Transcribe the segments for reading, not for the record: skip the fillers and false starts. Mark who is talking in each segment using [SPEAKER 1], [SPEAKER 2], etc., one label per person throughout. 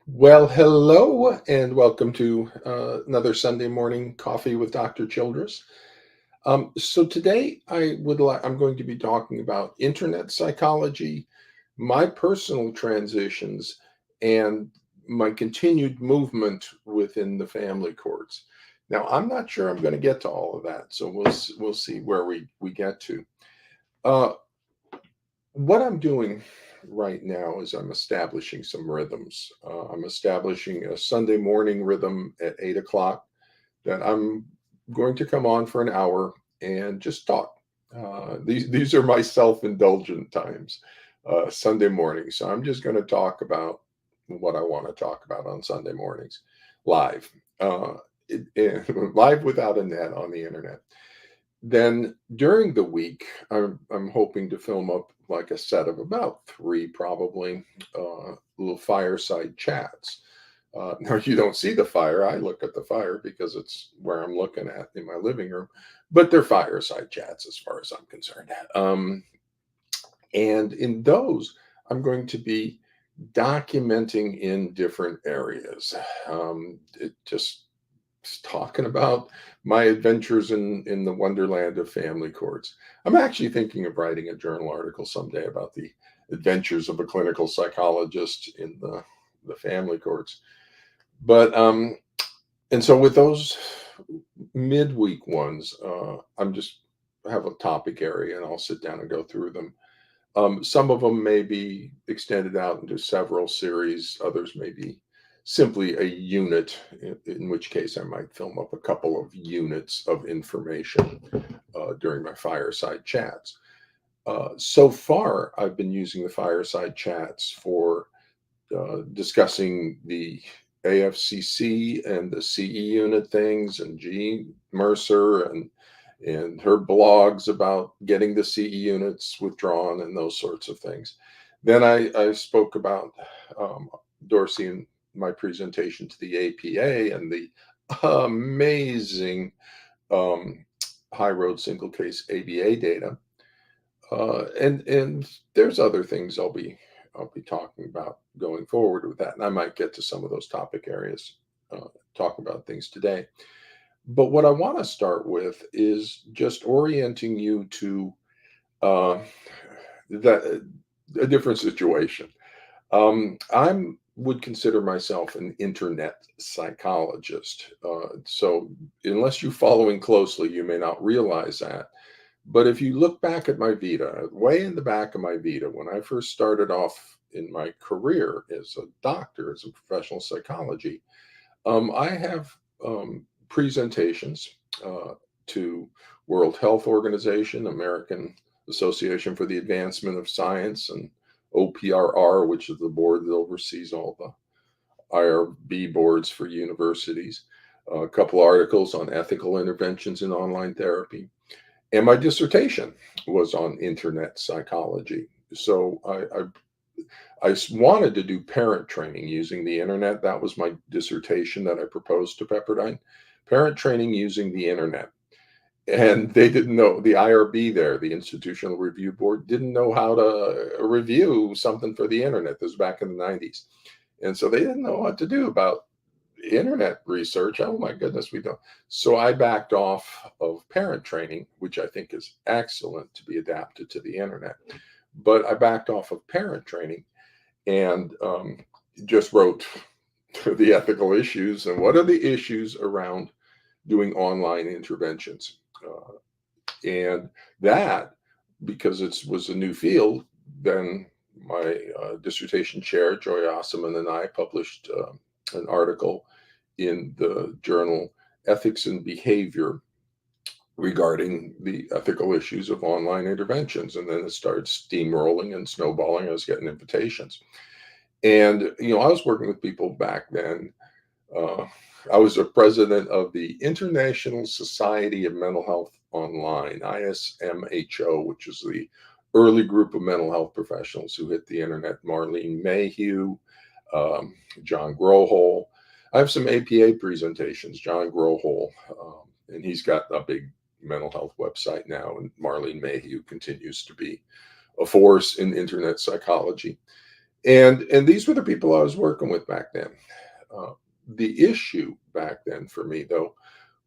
[SPEAKER 1] Well, hello and welcome to another Sunday morning coffee with Dr. Childress. So today I'm going to be talking about internet psychology, my personal transitions, and my continued movement within the family courts. Now, I'm not sure I'm going to get to all of that, so we'll see where we get to. Uh, what I'm doing right now is I'm establishing some rhythms. I'm establishing a Sunday morning rhythm at 8 o'clock that I'm going to come on for an hour and just talk. These are my self-indulgent times, Sunday morning. So I'm just going to talk about what I want to talk about on Sunday mornings, live, live without a net on the internet. Then during the week, I'm hoping to film up like a set of about three, probably, little fireside chats. Now you don't see the fire. I look at the fire because it's where I'm looking at in my living room, but they're fireside chats as far as I'm concerned. And in those, I'm going to be documenting in different areas. It just talking about my adventures in the wonderland of family courts. I'm actually thinking of writing a journal article someday about the adventures of a clinical psychologist in the family courts. But and so with those midweek ones, I'm just have a topic area and I'll sit down and go through them. Some of them may be extended out into several series, others may be simply a unit, in which case I might film up a couple of units of information during my fireside chats. So far, I've been using the fireside chats for discussing the AFCC and the CE unit things, and G. Mercer and her blogs about getting the CE units withdrawn and those sorts of things. Then I spoke about Dorsey and my presentation to the APA and the amazing um, high road single case ABA data. And there's other things I'll be talking about going forward with that, and I might get to some of those topic areas, talk about things today. But what I want to start with is just orienting you to uh, that a different situation. I'm would consider myself an internet psychologist. So unless you're following closely, you may not realize that. But if you look back at my Vita, way in the back of my Vita, when I first started off in my career as a doctor, as a professional psychology, I have presentations to World Health Organization, American Association for the Advancement of Science, and OPRR, which is the board that oversees all the IRB boards for universities. A couple articles on ethical interventions in online therapy, and my dissertation was on internet psychology. So I wanted to do parent training using the internet. That was my dissertation that I proposed to Pepperdine. Parent training using the internet. And they didn't know, the IRB there, the Institutional Review Board, didn't know how to review something for the internet. This was back in the 90s. And so they didn't know what to do about internet research. Oh my goodness, we don't. So I backed off of parent training, which I think is excellent to be adapted to the internet. But I backed off of parent training and just wrote the ethical issues and what are the issues around doing online interventions. And that, because it was a new field, then my dissertation chair, Joy Ossaman, and I published an article in the journal Ethics and Behavior regarding the ethical issues of online interventions. And then it started steamrolling and snowballing. I was getting invitations. And, I was working with people back then. Uh, I was a president of the International Society of Mental Health Online, ISMHO, which is the early group of mental health professionals who hit the internet. Marlene Mayhew, John Grohol. I have some APA presentations. John Grohol, and he's got a big mental health website now, and Marlene Mayhew continues to be a force in internet psychology. And these were the people I was working with back then. Uh, the issue back then for me, though,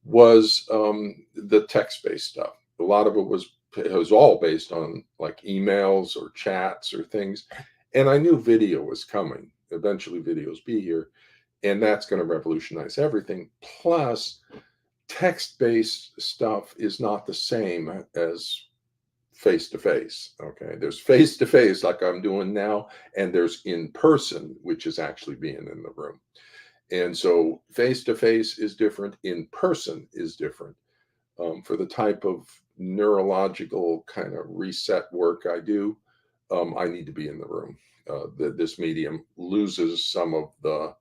[SPEAKER 1] was the text-based stuff. A lot of it was all based on like emails or chats or things, and I knew video was coming. Eventually, videos be here, and that's going to revolutionize everything. Plus, text-based stuff is not the same as face to face. Okay, there's face to face like I'm doing now, and there's in person, which is actually being in the room. And so face to face is different, in person is different. For the type of neurological kind of reset work I do, I need to be in the room. This medium loses some of the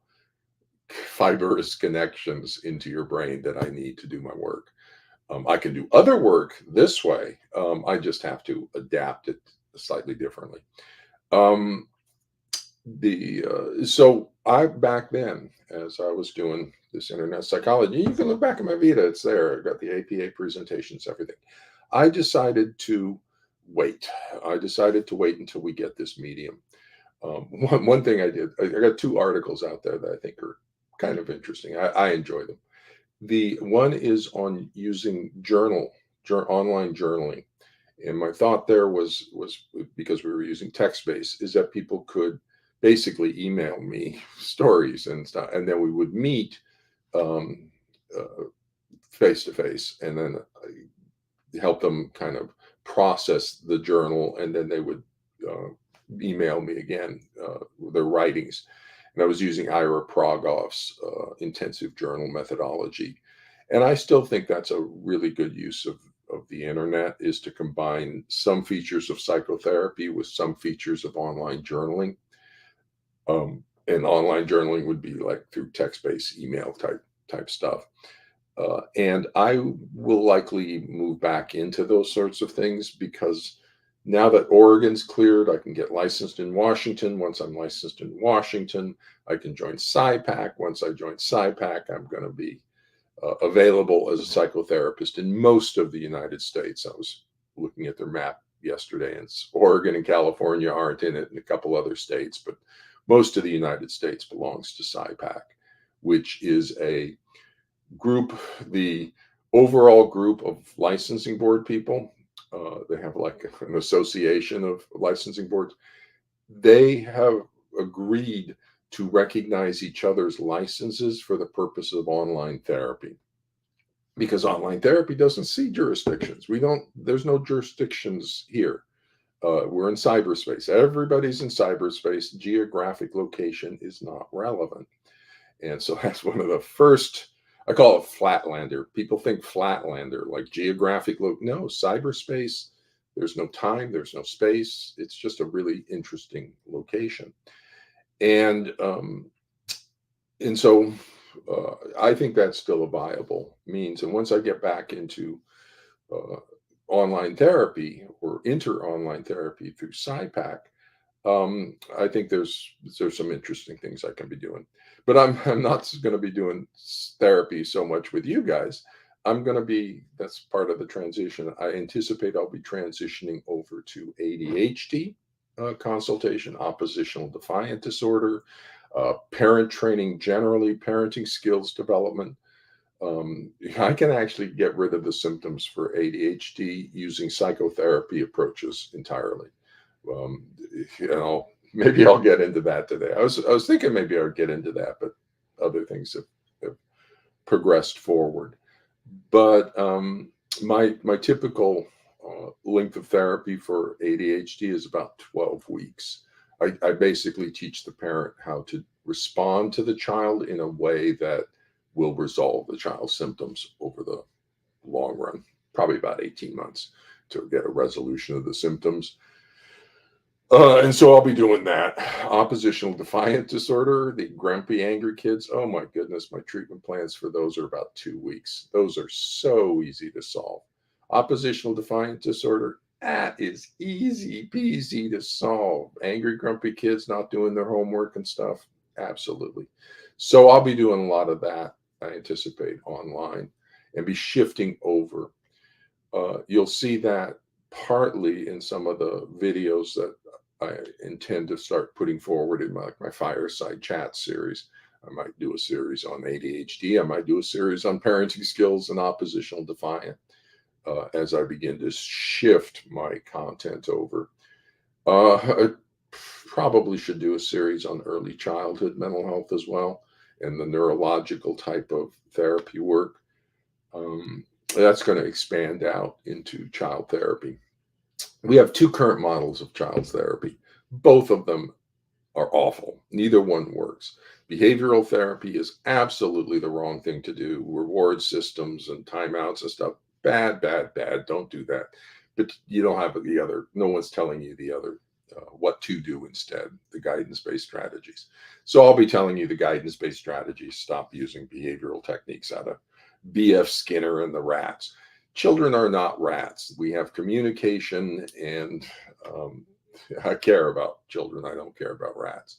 [SPEAKER 1] fibrous connections into your brain that I need to do my work. I can do other work this way. I just have to adapt it slightly differently. Um, so I back then, as I was doing this internet psychology, you can look back at my Vita; it's there. I got the APA presentations, everything. I decided to wait. I decided to wait until we get this medium. One thing I did, I got two articles out there that I think are kind of interesting. I enjoy them. The one is on using online journaling, and my thought there was because we were using text based, is that people could basically email me stories and stuff, and then we would meet um, face to face, and then help them kind of process the journal, and then they would uh, email me again their writings. And I was using Ira Progoff's intensive journal methodology. And I still think that's a really good use of the internet, is to combine some features of psychotherapy with some features of online journaling. And online journaling would be like through text-based email type stuff. And I will likely move back into those sorts of things, because now that Oregon's cleared, I can get licensed in Washington. Once I'm licensed in Washington, I can join SciPac. Once I join SciPac, I'm going to be available as a psychotherapist in most of the United States. I was looking at their map yesterday, and Oregon and California aren't in it, and a couple other states, but most of the United States belongs to SciPac, which is a group, the overall group of licensing board people. They have like an association of licensing boards. They have agreed to recognize each other's licenses for the purpose of online therapy, because online therapy doesn't see jurisdictions. There's no jurisdictions here. We're in cyberspace. Everybody's in cyberspace. Geographic location is not relevant. And so that's one of the first, I call it flatlander. People think flatlander, like geographic. No, cyberspace, there's no time, there's no space. It's just a really interesting location. And so I think that's still a viable means. And once I get back into uh, online therapy or online therapy through SciPac, I think there's some interesting things I can be doing. But I'm not going to be doing therapy so much with you guys. I'm going to be, that's part of the transition. I anticipate I'll be transitioning over to ADHD consultation, oppositional defiant disorder, parent training generally, parenting skills development. I can actually get rid of the symptoms for ADHD using psychotherapy approaches entirely. Um, maybe I'll get into that today. I was thinking maybe I would get into that, but other things have progressed forward. But my typical length of therapy for ADHD is about 12 weeks. I basically teach the parent how to respond to the child in a way that will resolve the child's symptoms over the long run, probably about 18 months to get a resolution of the symptoms. And so I'll be doing that. Oppositional defiant disorder, the grumpy, angry kids. Oh my goodness, my treatment plans for those are about 2 weeks. Those are so easy to solve. Oppositional defiant disorder, that is easy peasy to solve. Angry, grumpy kids not doing their homework and stuff, absolutely. So I'll be doing a lot of that, I anticipate, online, and be shifting over. You'll see that partly in some of the videos that I intend to start putting forward in my Fireside Chats series. I might do a series on ADHD. I might do a series on parenting skills and oppositional defiant as I begin to shift my content over. I probably should do a series on early childhood mental health as well and the neurological type of therapy work. That's going to expand out into child therapy. We have two current models of child therapy. Both of them are awful. Neither one works. Behavioral therapy is absolutely the wrong thing to do. Reward systems and timeouts and stuff. Bad, bad, bad. Don't do that. But you don't have the other, no one's telling you the other, what to do instead, the guidance based strategies. So I'll be telling you the guidance based strategies. Stop using behavioral techniques out of B.F. Skinner and the rats. Children are not rats. We have communication, and I care about children. I don't care about rats.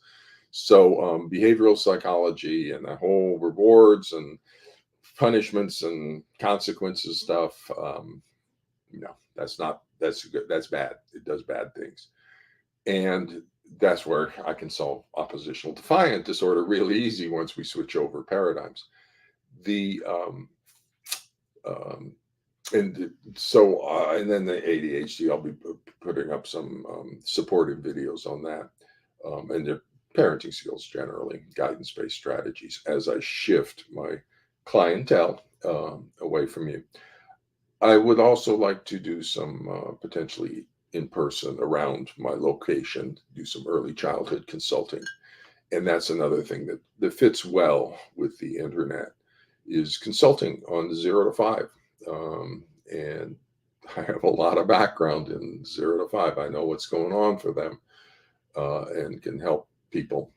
[SPEAKER 1] So behavioral psychology and the whole rewards and punishments and consequences stuff. No, that's not, that's good. That's bad. It does bad things. And that's where I can solve oppositional defiant disorder really easy once we switch over paradigms. The and so and then the ADHD, I'll be putting up some supportive videos on that, and the parenting skills generally, guidance based strategies as I shift my clientele away from you. I would also like to do some potentially in person around my location, do some early childhood consulting. And that's another thing that fits well with the internet is consulting on 0 to 5. And I have a lot of background in 0 to 5. I know what's going on for them and can help people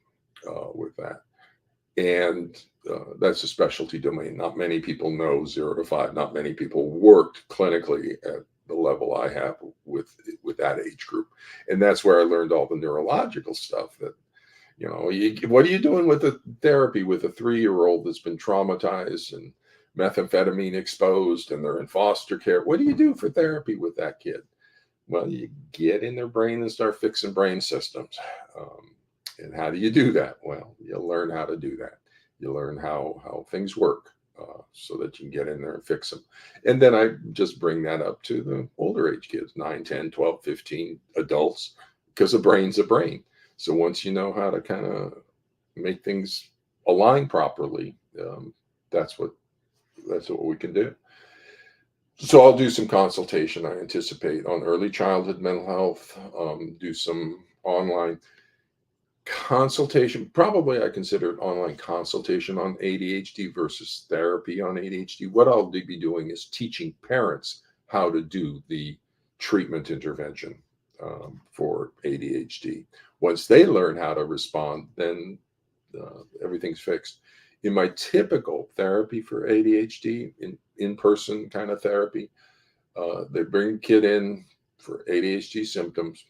[SPEAKER 1] with that. And that's a specialty domain. Not many people know 0 to 5. Not many people worked clinically at the level I have with that age group. And that's where I learned all the neurological stuff that, what are you doing with the therapy with a 3-year-old that's been traumatized and methamphetamine exposed and they're in foster care? What do you do for therapy with that kid? Well, you get in their brain and start fixing brain systems. And how do you do that? Well, you learn how to do that. You learn how things work so that you can get in there and fix them. And then I just bring that up to the older age kids, 9, 10, 12, 15 adults, because a brain's a brain. So once you know how to kind of make things align properly, that's what we can do. So I'll do some consultation, I anticipate, on early childhood mental health, do some online consultation. Probably I consider it online consultation on ADHD versus therapy on ADHD. What I'll be doing is teaching parents how to do the treatment intervention for ADHD. Once they learn how to respond, then everything's fixed. In my typical therapy for ADHD, in-person kind of therapy, they bring a kid in for ADHD symptoms.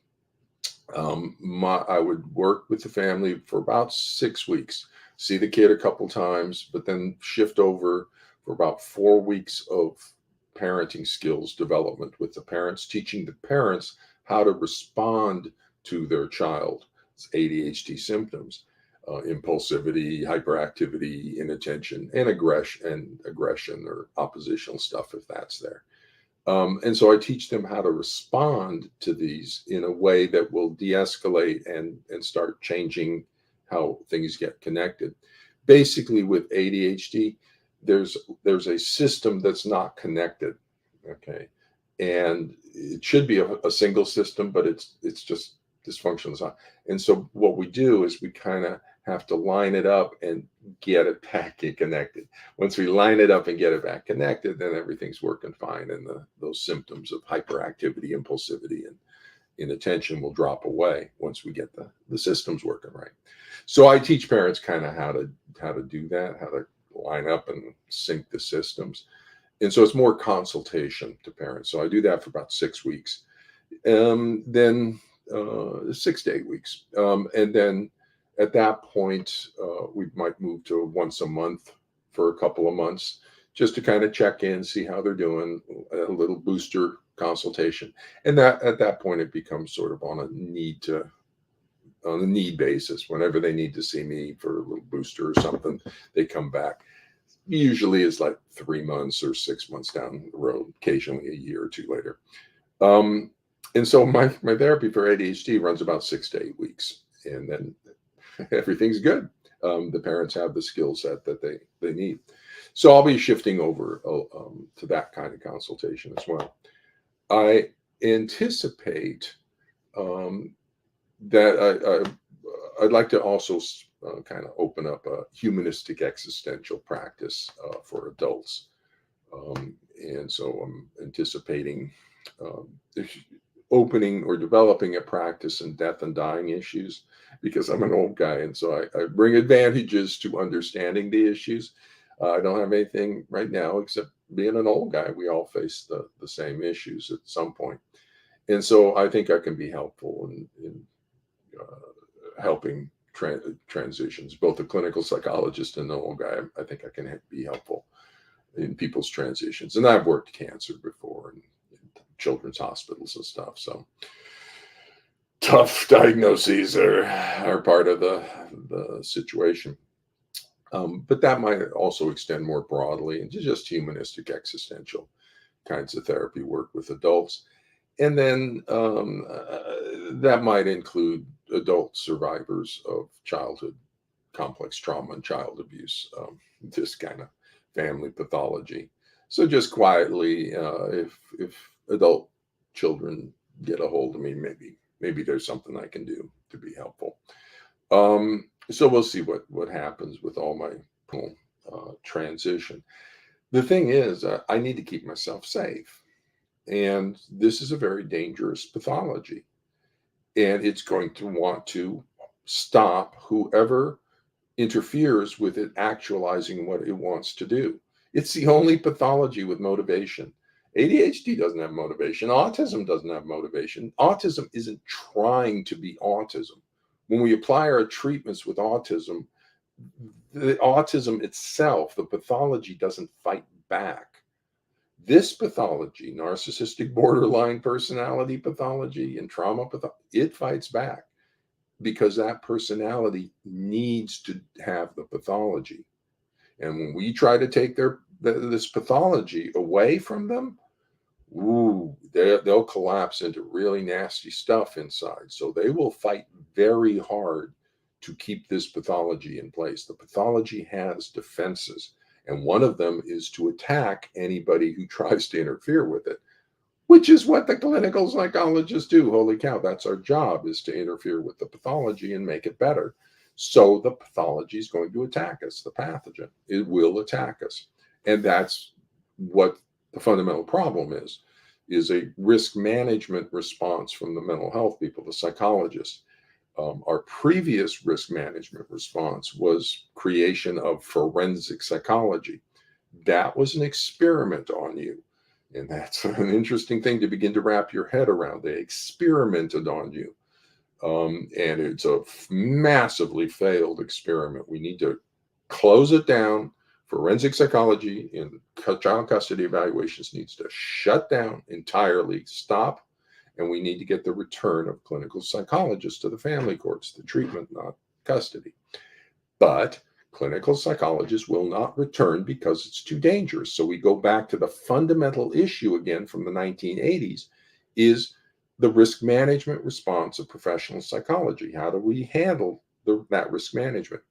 [SPEAKER 1] I would work with the family for about 6 weeks, see the kid a couple times, but then shift over for about 4 weeks of parenting skills development with the parents, teaching the parents how to respond to their child's ADHD symptoms, impulsivity, hyperactivity, inattention, and aggression or oppositional stuff if that's there. And so I teach them how to respond to these in a way that will de-escalate and start changing how things get connected. Basically, with ADHD, there's a system that's not connected. Okay. And it should be a single system, but it's just dysfunctional. And so what we do is we kind of have to line it up and get it back connected. Once we line it up and get it back connected, then everything's working fine. And those symptoms of hyperactivity, impulsivity, and inattention will drop away once we get the systems working right. So I teach parents kind of how to do that, how to line up and sync the systems. And so it's more consultation to parents. So I do that for about 6 weeks. Then 6 to 8 weeks. And then at that point, we might move to once a month for a couple of months just to kind of check in, see how they're doing, a little booster consultation. And that at that point, it becomes sort of on a need to on a need basis. Whenever they need to see me for a little booster or something, they come back. Usually it's like 3 months or 6 months down the road, occasionally a year or two later. And so my therapy for ADHD runs about 6 to 8 weeks, and then everything's good. The parents have the skill set that they need. So I'll be shifting over to that kind of consultation as well. I anticipate that I'd like to also kind of open up a humanistic existential practice for adults. And so I'm anticipating um, opening or developing a practice in death and dying issues, because I'm an old guy. And so I bring advantages to understanding the issues. I don't have anything right now except being an old guy. We all face the same issues at some point. And so I think I can be helpful in helping transitions. Both a clinical psychologist and an old guy, I think I can be helpful in people's transitions. And I've worked cancer before in children's hospitals and stuff. So tough diagnoses are part of the situation. But that might also extend more broadly into just humanistic existential kinds of therapy work with adults. And then that might include adult survivors of childhood complex trauma and child abuse, this kind of family pathology. So just quietly, if adult children get a hold of me, maybe there's something I can do to be helpful. So we'll see what happens with all my transition. The thing is, I need to keep myself safe. And this is a very dangerous pathology. And it's going to want to stop whoever interferes with it actualizing what it wants to do. It's the only pathology with motivation. ADHD doesn't have motivation. Autism doesn't have motivation. Autism isn't trying to be autism. When we apply our treatments with autism, the autism itself, the pathology, doesn't fight back. This pathology, narcissistic borderline personality pathology and trauma pathology, it fights back because that personality needs to have the pathology. And when we try to take this pathology away from them, they'll collapse into really nasty stuff inside. So they will fight very hard to keep this pathology in place. The pathology has defenses, and one of them is to attack anybody who tries to interfere with it, which is what the clinical psychologists do. Holy cow, that's our job, is to interfere with the pathology and make it better. So the pathology is going to attack us, the pathogen. It will attack us. And that's what the fundamental problem is a risk management response from the mental health people, the psychologists. Our previous risk management response was creation of forensic psychology. That was an experiment on you. And that's an interesting thing to begin to wrap your head around. They experimented on you. And it's a massively failed experiment. We need to close it down. Forensic psychology in child custody evaluations needs to shut down entirely, stop, and we need to get the return of clinical psychologists to the family courts, the treatment, not custody. But clinical psychologists will not return because it's too dangerous. So we go back to the fundamental issue again from the 1980s, is the risk management response of professional psychology. How do we handle that risk management?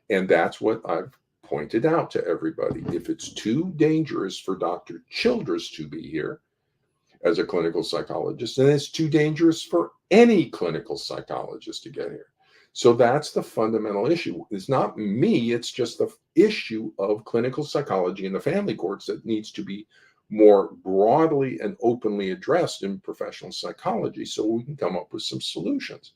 [SPEAKER 1] And that's what I've pointed out to everybody. If it's too dangerous for Dr. Childress to be here as a clinical psychologist, then it's too dangerous for any clinical psychologist to get here. So that's the fundamental issue. It's not me, it's just the issue of clinical psychology in the family courts that needs to be more broadly and openly addressed in professional psychology so we can come up with some solutions.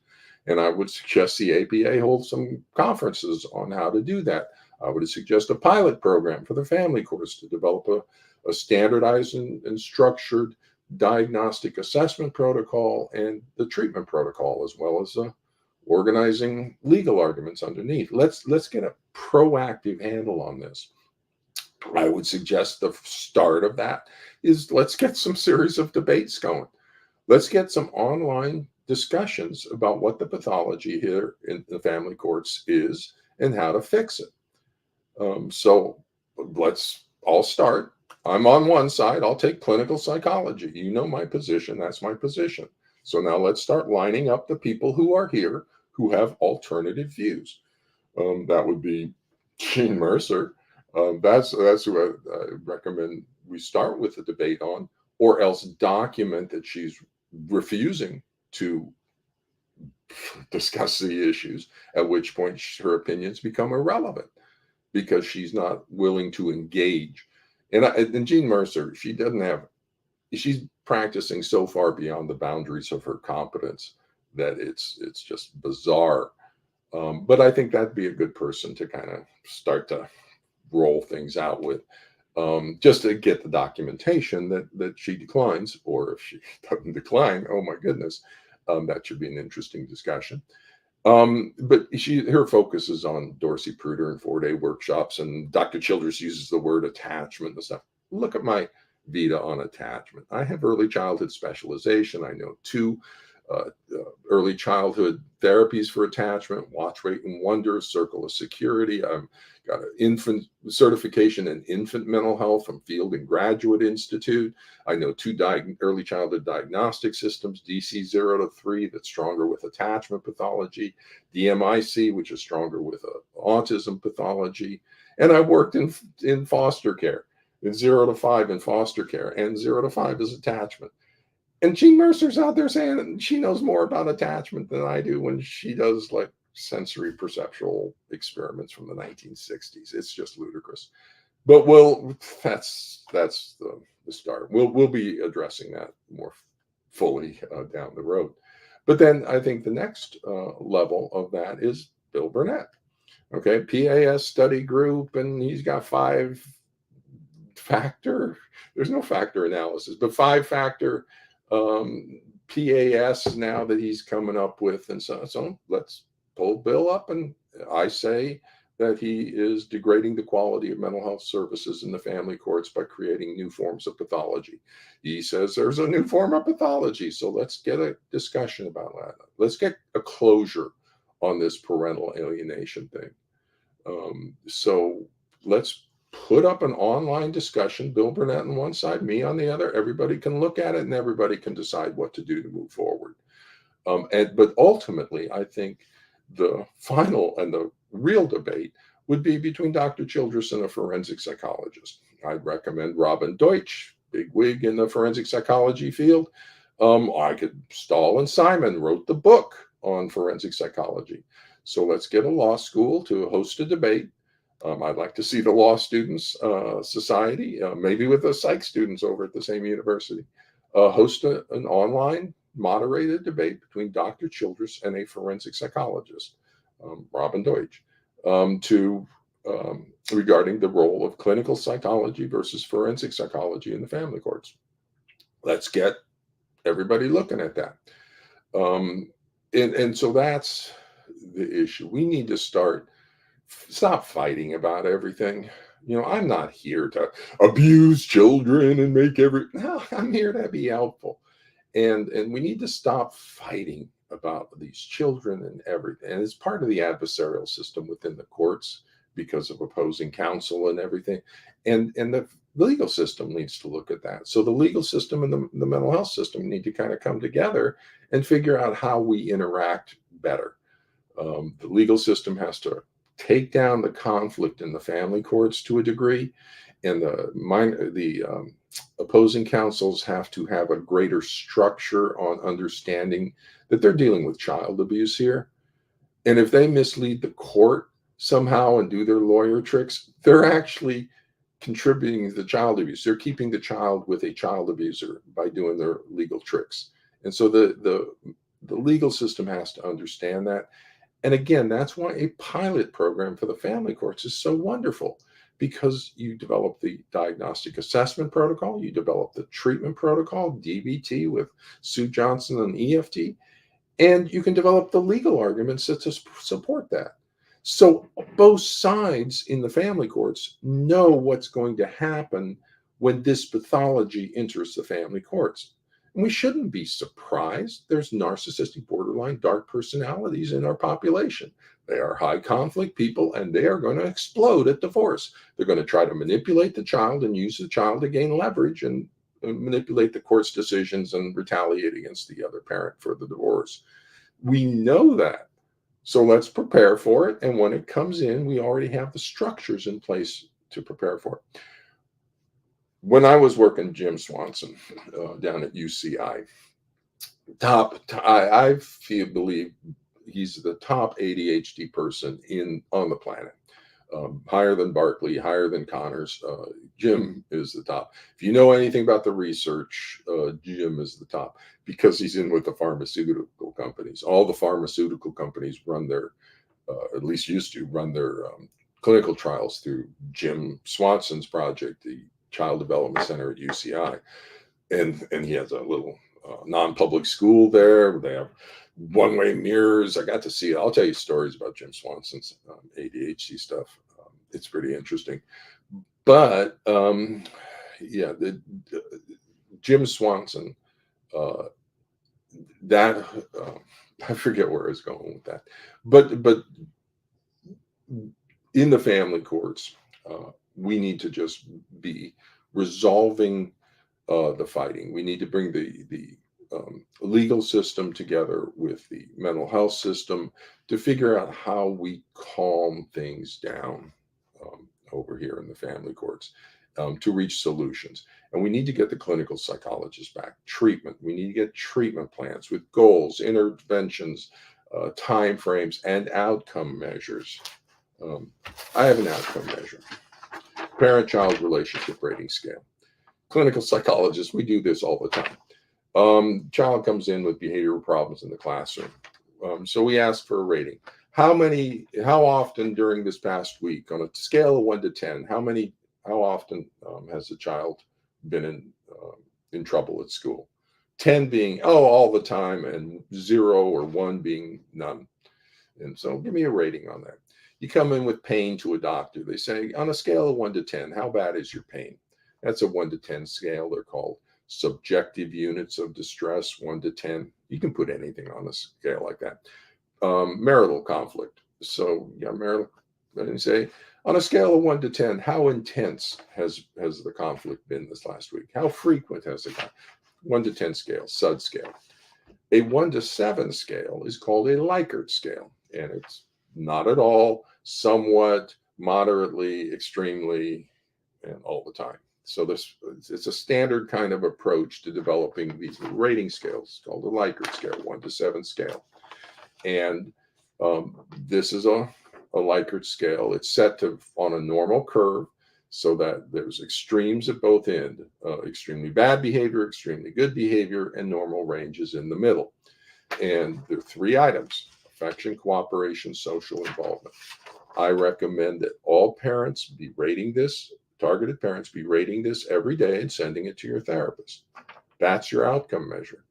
[SPEAKER 1] And I would suggest the APA hold some conferences on how to do that. I would suggest a pilot program for the family courts to develop a standardized and structured diagnostic assessment protocol and the treatment protocol, as well as organizing legal arguments underneath. Let's get a proactive handle on this. I would suggest the start of that is let's get some series of debates going. Let's get some online discussions about what the pathology here in the family courts is and how to fix it. So let's all start. I'm on one side. I'll take clinical psychology. You know my position. That's my position. So now let's start lining up the people who are here who have alternative views. That would be Gene Mercer. That's who I recommend we start with the debate on, or else document that she's refusing to discuss the issues, at which point her opinions become irrelevant because she's not willing to engage. And Jean Mercer, she's practicing so far beyond the boundaries of her competence that it's just bizarre. But I think that'd be a good person to kind of start to roll things out with, just to get the documentation that she declines, or if she doesn't decline, oh my goodness, that should be an interesting discussion. But her focus is on Dorsey Pruder and 4-day workshops, and Dr. Childress uses the word attachment and stuff. Look at my Vita on attachment. I have early childhood specialization. I know 2 early childhood therapies for attachment: Watch, Wait, and Wonder, Circle of Security. I've got an infant certification in infant mental health from Field and Graduate Institute. I know 2 early childhood diagnostic systems: DC 0 to 3, that's stronger with attachment pathology; DMIC, which is stronger with autism pathology. And I worked in foster care, in 0 to 5 in foster care, and 0 to 5 is attachment. And Jean Mercer's out there saying that she knows more about attachment than I do when she does like sensory perceptual experiments from the 1960s. It's just ludicrous. But that's the start. We'll be addressing that more fully down the road. But then I think the next level of that is Bill Burnett. Okay, PAS study group, and he's got 5 factor. There's no factor analysis, but 5-factor PAS now that he's coming up with, and so let's pull Bill up, and I say that he is degrading the quality of mental health services in the family courts by creating new forms of pathology. He says there's a new form of pathology, so let's get a discussion about that. Let's get a closure on this parental alienation thing. So let's put up an online discussion, Bill Burnett on one side, me on the other. Everybody can look at it and everybody can decide what to do to move forward. But ultimately, I think the final and the real debate would be between Dr. Childress and a forensic psychologist. I'd recommend Robin Deutsch, big wig in the forensic psychology field. Stahl and Simon wrote the book on forensic psychology. So let's get a law school to host a debate. I'd like to see the law students society, maybe with the psych students over at the same university, host an online moderated debate between Dr. Childress and a forensic psychologist, Robin Deutsch, regarding the role of clinical psychology versus forensic psychology in the family courts. Let's get everybody looking at that. And so that's the issue. We need to stop fighting about everything. I'm not here to abuse children and no, I'm here to be helpful. And we need to stop fighting about these children and everything. And it's part of the adversarial system within the courts because of opposing counsel and everything. And the legal system needs to look at that. So the legal system and the mental health system need to kind of come together and figure out how we interact better. The legal system has to take down the conflict in the family courts to a degree, and the opposing counsels have to have a greater structure on understanding that they're dealing with child abuse here. And if they mislead the court somehow and do their lawyer tricks, they're actually contributing to the child abuse. They're keeping the child with a child abuser by doing their legal tricks. And so the legal system has to understand that. And again, that's why a pilot program for the family courts is so wonderful, because you develop the diagnostic assessment protocol, you develop the treatment protocol, DBT with Sue Johnson and EFT, and you can develop the legal arguments that support that. So both sides in the family courts know what's going to happen when this pathology enters the family courts. And we shouldn't be surprised. There's narcissistic, borderline, dark personalities in our population. They are high conflict people, and they are going to explode at divorce. They're going to try to manipulate the child and use the child to gain leverage and manipulate the court's decisions and retaliate against the other parent for the divorce. We know that. So let's prepare for it. And when it comes in, we already have the structures in place to prepare for it. When I was working Jim Swanson down at UCI, I believe he's the top ADHD person on the planet. Higher than Barkley, higher than Connors. Jim is the top. If you know anything about the research, Jim is the top because he's in with the pharmaceutical companies. All the pharmaceutical companies run their, at least used to run their clinical trials through Jim Swanson's project, the Child Development Center at UCI. And he has a little non-public school there. They have one-way mirrors. I got to see it. I'll tell you stories about Jim Swanson's ADHD stuff. It's pretty interesting. But Jim Swanson, I forget where I was going with that. But in the family courts, we need to just be resolving the fighting. We need to bring the legal system together with the mental health system to figure out how we calm things down over here in the family courts to reach solutions. And we need to get the clinical psychologists back. Treatment. We need to get treatment plans with goals, interventions, time frames, and outcome measures. I have an outcome measure. Parent-child relationship rating scale. Clinical psychologists, we do this all the time. Child comes in with behavioral problems in the classroom. So we ask for a rating. How often during this past week, on a scale of 1 to 10, how often has the child been in trouble at school? 10 being, all the time, and 0 or 1 being none. And so give me a rating on that. You come in with pain to a doctor. They say, on a scale of 1 to 10, how bad is your pain? That's a 1 to 10 scale. They're called subjective units of distress, 1 to 10. You can put anything on a scale like that. Marital conflict. So, marital, and say, on a scale of 1 to 10, how intense has the conflict been this last week? How frequent has the conflict? 1 to 10 scale, SUD scale. A 1 to 7 scale is called a Likert scale, and it's not at all, somewhat, moderately, extremely, and all the time. So it's a standard kind of approach to developing these rating scales called the Likert scale, 1 to 7 scale. And this is a Likert scale. It's set on a normal curve so that there's extremes at both ends, extremely bad behavior, extremely good behavior, and normal ranges in the middle. And there are 3 items: affection, cooperation, social involvement. I recommend that all parents be rating this, targeted parents be rating this every day and sending it to your therapist. That's your outcome measure.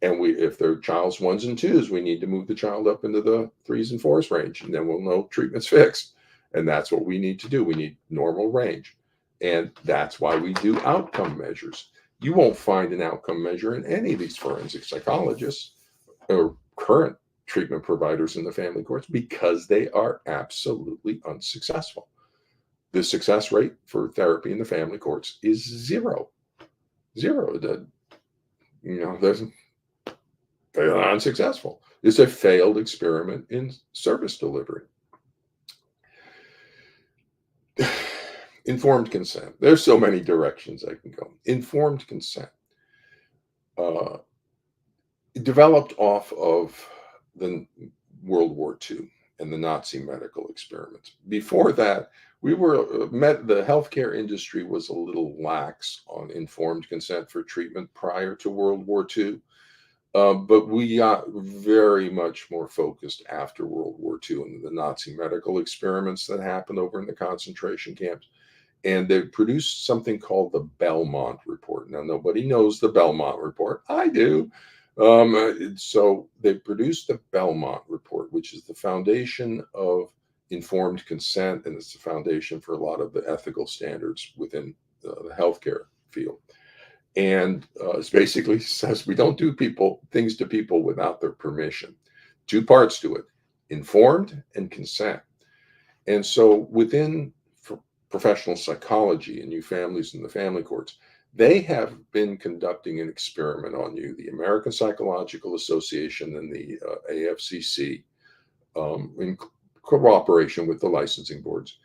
[SPEAKER 1] And if they're child's 1s and 2s, we need to move the child up into the 3s and 4s range, and then we'll know treatment's fixed. And that's what we need to do. We need normal range. And that's why we do outcome measures. You won't find an outcome measure in any of these forensic psychologists or current treatment providers in the family courts because they are absolutely unsuccessful. The success rate for therapy in the family courts is 0. They're unsuccessful. It's a failed experiment in service delivery. Informed consent. There's so many directions I can go. Informed consent. Developed off of the World War II and the Nazi medical experiments. Before that, the healthcare industry was a little lax on informed consent for treatment prior to World War II. But we got very much more focused after World War II and the Nazi medical experiments that happened over in the concentration camps. And they produced something called the Belmont Report. Now, nobody knows the Belmont Report. I do. So they produced the Belmont Report, which is the foundation of informed consent, and it's the foundation for a lot of the ethical standards within the healthcare field. And it basically says we don't do things to people without their permission. Two parts to it: informed and consent. And so within professional psychology and you families in the family courts, they have been conducting an experiment on you. The American Psychological Association and the AFCC, in cooperation with the licensing boards,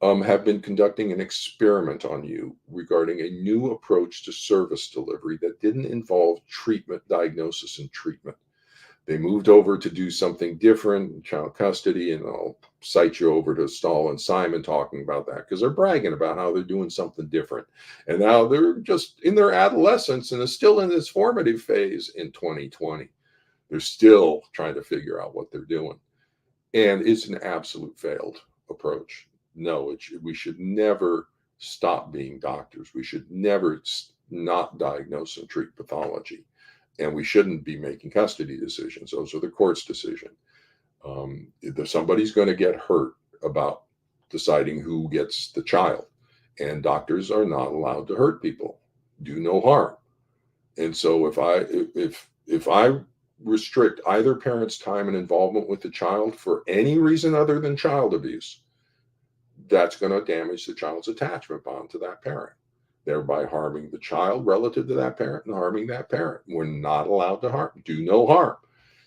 [SPEAKER 1] have been conducting an experiment on you regarding a new approach to service delivery that didn't involve treatment, diagnosis, and treatment. They moved over to do something different, child custody, and I'll cite you over to Stahl and Simon talking about that because they're bragging about how they're doing something different. And now they're just in their adolescence and is still in this formative phase in 2020. They're still trying to figure out what they're doing. And it's an absolute failed approach. No, we should never stop being doctors. We should never not diagnose and treat pathology. And we shouldn't be making custody decisions. Those are the court's decision. If somebody's going to get hurt about deciding who gets the child, and doctors are not allowed to hurt people, do no harm. And so if I restrict either parent's time and involvement with the child for any reason other than child abuse, that's going to damage the child's attachment bond to that parent, thereby harming the child relative to that parent and harming that parent. We're not allowed to do no harm.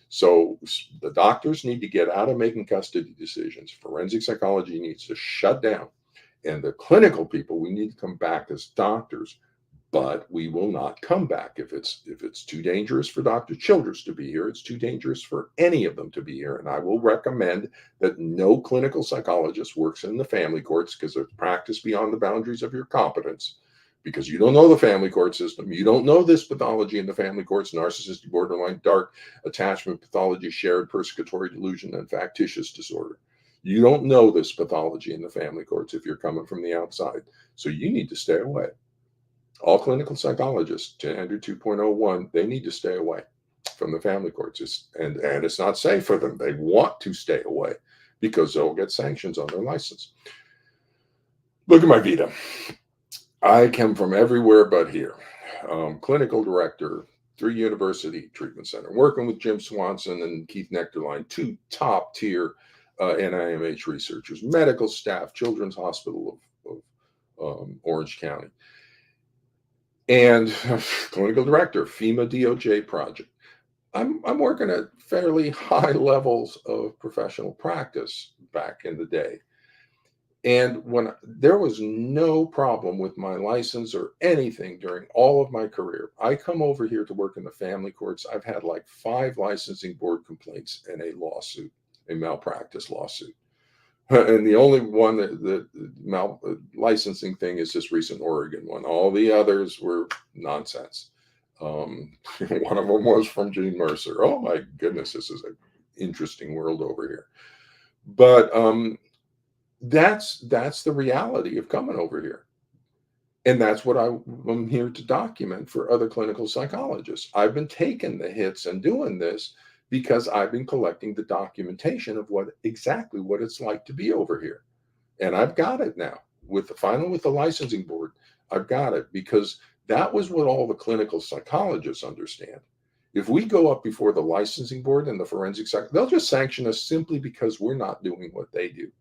[SPEAKER 1] So the doctors need to get out of making custody decisions. Forensic psychology needs to shut down. And the clinical people, we need to come back as doctors, but we will not come back if it's too dangerous for Dr. Childress to be here. It's too dangerous for any of them to be here. And I will recommend that no clinical psychologist works in the family courts because it's practice beyond the boundaries of your competence. Because you don't know the family court system. You don't know this pathology in the family courts: narcissistic, borderline, dark attachment pathology, shared persecutory delusion, and factitious disorder. You don't know this pathology in the family courts if you're coming from the outside. So you need to stay away. All clinical psychologists, standard 2.01, they need to stay away from the family courts. And it's not safe for them. They want to stay away because they'll get sanctions on their license. Look at my Vita. I come from everywhere but here. Clinical director, 3 University Treatment Center, working with Jim Swanson and Keith Nectarline, 2 top tier NIMH researchers, medical staff, Children's Hospital of Orange County, and clinical director, FEMA DOJ project. I'm working at fairly high levels of professional practice back in the day. And when there was no problem with my license or anything during all of my career, I come over here to work in the family courts. I've had like 5 licensing board complaints and a lawsuit, a malpractice lawsuit. And the only one the licensing thing is this recent Oregon one. All the others were nonsense. One of them was from Gene Mercer. Oh my goodness, this is an interesting world over here. But that's the reality of coming over here. And that's what I'm here to document for other clinical psychologists. I've been taking the hits and doing this because I've been collecting the documentation of exactly what it's like to be over here. And I've got it now with the licensing board. I've got it because that was what all the clinical psychologists understand. If we go up before the licensing board and the forensic they'll just sanction us simply because we're not doing what they do.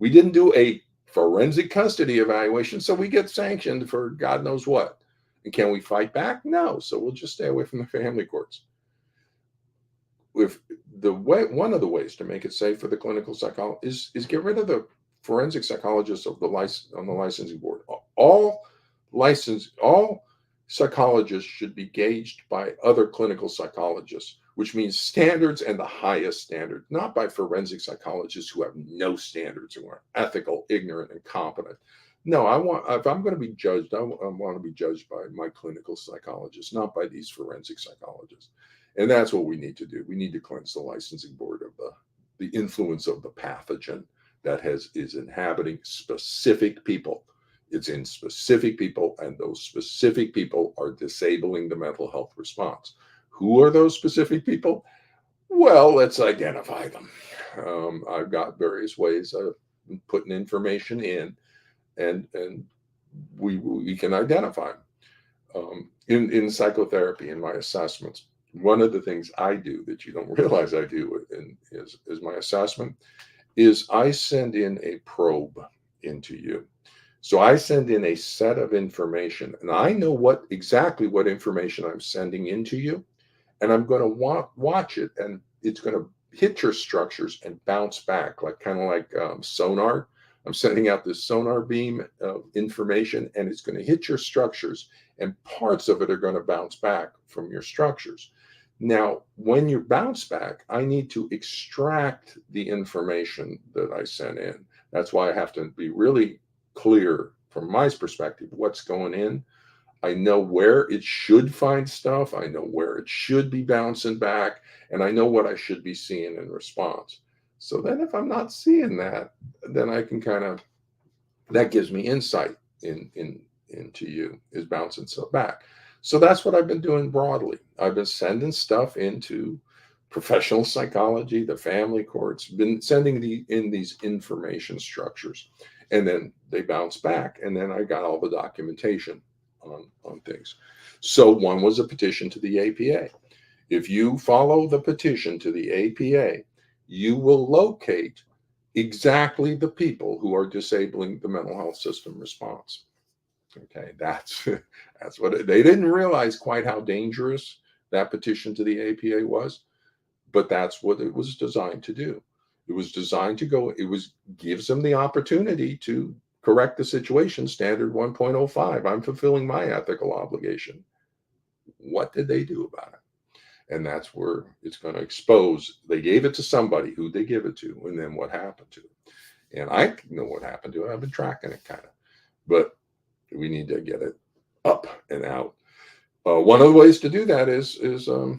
[SPEAKER 1] We didn't do a forensic custody evaluation, so we get sanctioned for God knows what. And can we fight back? No. So we'll just stay away from the family courts. One of the ways to make it safe for the clinical psychologist is get rid of the forensic psychologists on the licensing board. All psychologists should be gauged by other clinical psychologists, which means standards and the highest standard, not by forensic psychologists who have no standards, who are ethical, ignorant, and incompetent. No, if I'm going to be judged, I want to be judged by my clinical psychologists, not by these forensic psychologists. And that's what we need to do. We need to cleanse the licensing board of the influence of the pathogen that is inhabiting specific people. It's in specific people, and those specific people are disabling the mental health response. Who are those specific people? Well, let's identify them. I've got various ways of putting information in, and we can identify them. In psychotherapy, in my assessments, one of the things I do that you don't realize I do is my assessment is I send in a probe into you. So I send in a set of information, and I know exactly what information I'm sending into you, and I'm going to watch it, and it's going to hit your structures and bounce back, like kind of like sonar. I'm sending out this sonar beam of information, and it's going to hit your structures, and parts of it are going to bounce back from your structures. Now, when you bounce back, I need to extract the information that I sent in. That's why I have to be really clear from my perspective what's going in. I know where it should find stuff. I know where it should be bouncing back, and I know what I should be seeing in response. So then if I'm not seeing that, then I can that gives me insight into you is bouncing stuff back. So that's what I've been doing broadly. I've been sending stuff into professional psychology, the family courts, been sending in these information structures, and then they bounce back, and then I got all the documentation on things. So one was a petition to the APA. If you follow the petition to the APA, you will locate exactly the people who are disabling the mental health system response. Okay, that's what they didn't realize quite how dangerous that petition to the APA was, but that's what it was designed to do. It was designed to gives them the opportunity to correct the situation. Standard 1.05. I'm fulfilling my ethical obligation. What did they do about it? And that's where it's going to expose. They gave it to somebody. Who they give it to, and then what happened to it. And I know what happened to it. I've been tracking it kind of, but we need to get it up and out. One of the ways to do that is a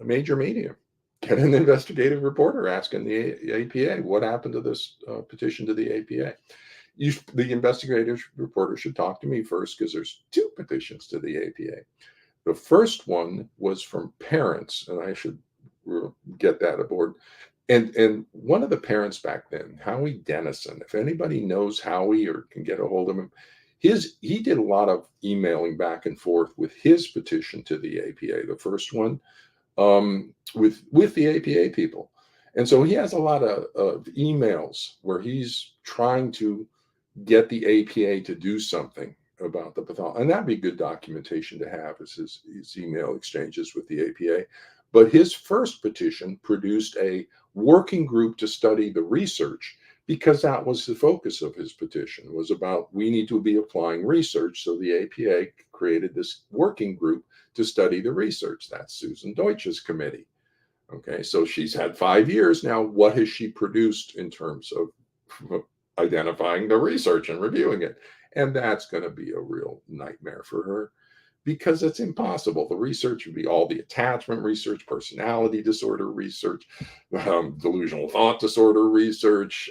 [SPEAKER 1] major media. Get an investigative reporter asking the APA what happened to this petition to the APA. The investigative reporter should talk to me first because there's two petitions to the APA. The first one was from parents, and I should get that aboard. And one of the parents back then, Howie Dennison, if anybody knows Howie or can get a hold of him, he did a lot of emailing back and forth with his petition to the APA, the first one, with the APA people. And so he has a lot of emails where he's trying to get the APA to do something about the pathology. And that'd be good documentation to have as his email exchanges with the APA. But his first petition produced a working group to study the research, because that was the focus of his petition, was about we need to be applying research. So the APA created this working group to study the research. That's Susan Deutsch's committee. Okay, so she's had 5 years now. What has she produced in terms of identifying the research and reviewing it? And that's going to be a real nightmare for her, because it's impossible. The research would be all the attachment research, personality disorder research, delusional thought disorder research,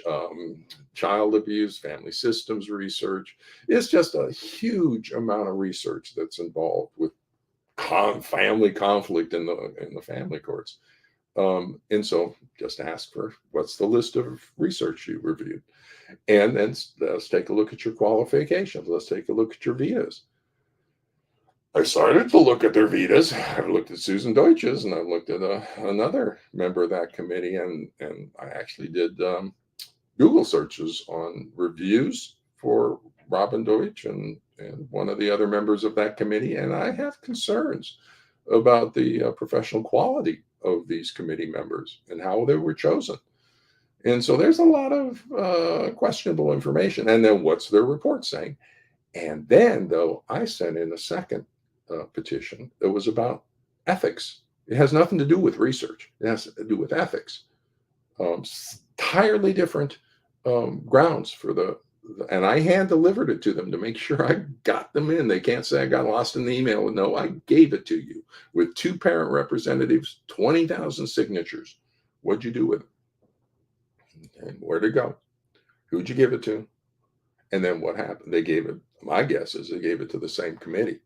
[SPEAKER 1] child abuse, family systems research. It's just a huge amount of research that's involved with family conflict in the family courts. And so just ask for what's the list of research you reviewed. And then let's take a look at your qualifications. Let's take a look at your Vitas. I started to look at their Vitas. I've looked at Susan Deutsch's, and I've looked at another member of that committee, and I actually did Google searches on reviews for Robin Deutsch and one of the other members of that committee, and I have concerns about the professional quality of these committee members and how they were chosen. And so there's a lot of questionable information. And then what's their report saying? And then, though, I sent in a second petition that was about ethics. It has nothing to do with research. It has to do with ethics. Entirely different grounds for and I hand delivered it to them to make sure I got them in. They can't say I got lost in the email. No, I gave it to you with 2 parent representatives, 20,000 signatures. What'd you do with it? And where'd it go? Who'd you give it to? And then what happened? They gave it, my guess is they gave it to the same committee.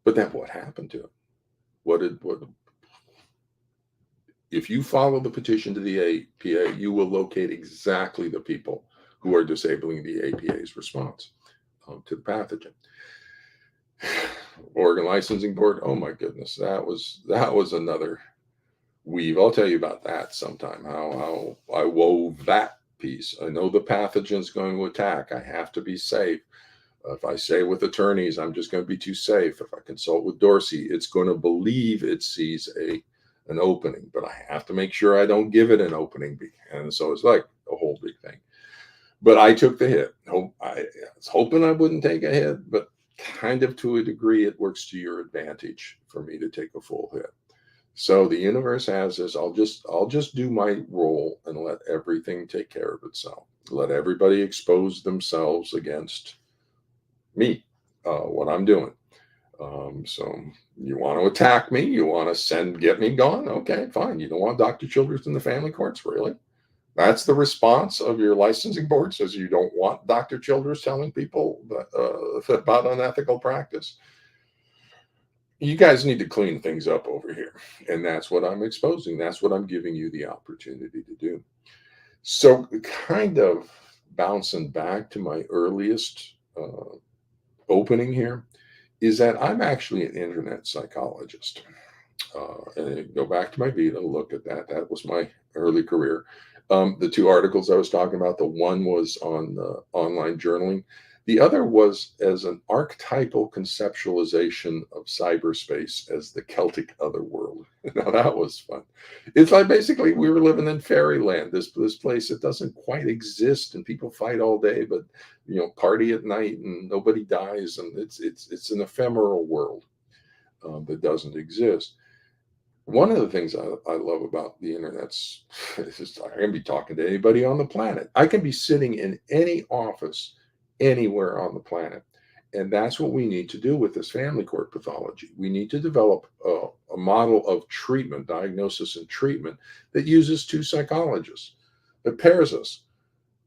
[SPEAKER 1] But then what happened to it? If you follow the petition to the APA, you will locate exactly the people who are disabling the APA's response to the pathogen. Oregon Licensing Board. Oh my goodness, that was another weave. I'll tell you about that sometime. How I wove that piece. I know the pathogen's going to attack. I have to be safe. If I say with attorneys, I'm just going to be too safe. If I consult with Dorsey, it's going to believe it sees an opening, but I have to make sure I don't give it an opening. And so it's like a whole big thing. But I took the hit. I was hoping I wouldn't take a hit, but kind of to a degree, it works to your advantage for me to take a full hit. So the universe has this. I'll just do my role and let everything take care of itself. Let everybody expose themselves against me, what I'm doing. So you want to attack me? You want to get me gone? Okay, fine. You don't want Dr. Childress in the family courts, really? That's the response of your licensing board, says you don't want Dr. Childress telling people about unethical practice. You guys need to clean things up over here. And that's what I'm exposing. That's what I'm giving you the opportunity to do. So, kind of bouncing back to my earliest opening here, is that I'm actually an internet psychologist. And go back to my Vita, look at that. That was my early career. The two articles I was talking about, the one was on online journaling. The other was as an archetypal conceptualization of cyberspace as the Celtic otherworld. Now that was fun. It's like basically we were living in fairyland. This place that doesn't quite exist, and people fight all day, but party at night, and nobody dies, and it's an ephemeral world that doesn't exist. One of the things I love about the internet's is just I can be talking to anybody on the planet. I can be sitting in any office anywhere on the planet. And that's what we need to do with this family court pathology. We need to develop a model of treatment, diagnosis and treatment that uses two psychologists, that pairs us.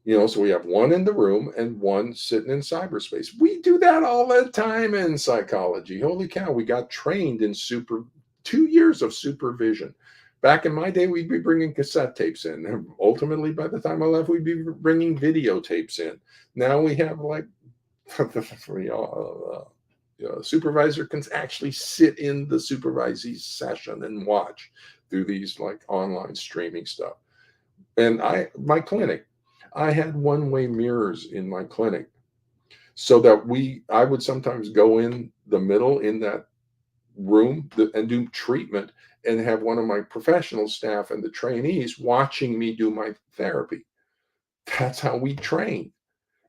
[SPEAKER 1] So we have one in the room and one sitting in cyberspace. We do that all the time in psychology. Holy cow, we got trained in 2 years of supervision. Back in my day, we'd be bringing cassette tapes in. Ultimately, by the time I left, we'd be bringing videotapes in. Now we have supervisor can actually sit in the supervisee's session and watch through these like online streaming stuff. And my clinic, I had one-way mirrors in my clinic, so that I would sometimes go in the middle in that room and do treatment, and have one of my professional staff and the trainees watching me do my therapy. That's how we train.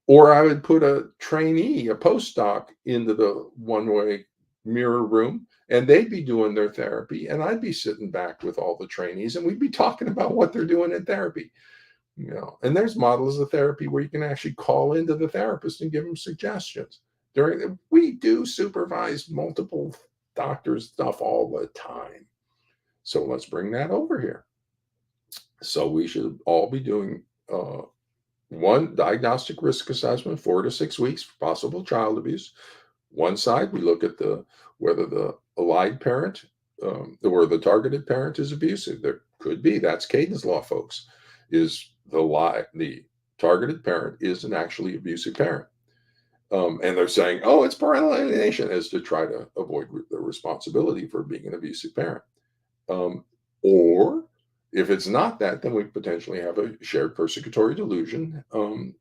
[SPEAKER 1] Or I would put a trainee, a postdoc, into the one-way mirror room, and they'd be doing their therapy, and I'd be sitting back with all the trainees, and we'd be talking about what they're doing in therapy. And there's models of therapy where you can actually call into the therapist and give them suggestions. We do supervise multiple doctors stuff all the time. So let's bring that over here. So we should all be doing one diagnostic risk assessment, 4 to 6 weeks for possible child abuse. One side, we look at whether the allied parent or the targeted parent is abusive. There could be. That's Caden's law, folks. Is the targeted parent is an actually abusive parent. And they're saying, oh, it's parental alienation, as to try to avoid the responsibility for being an abusive parent. Or if it's not that, then we potentially have a shared persecutory delusion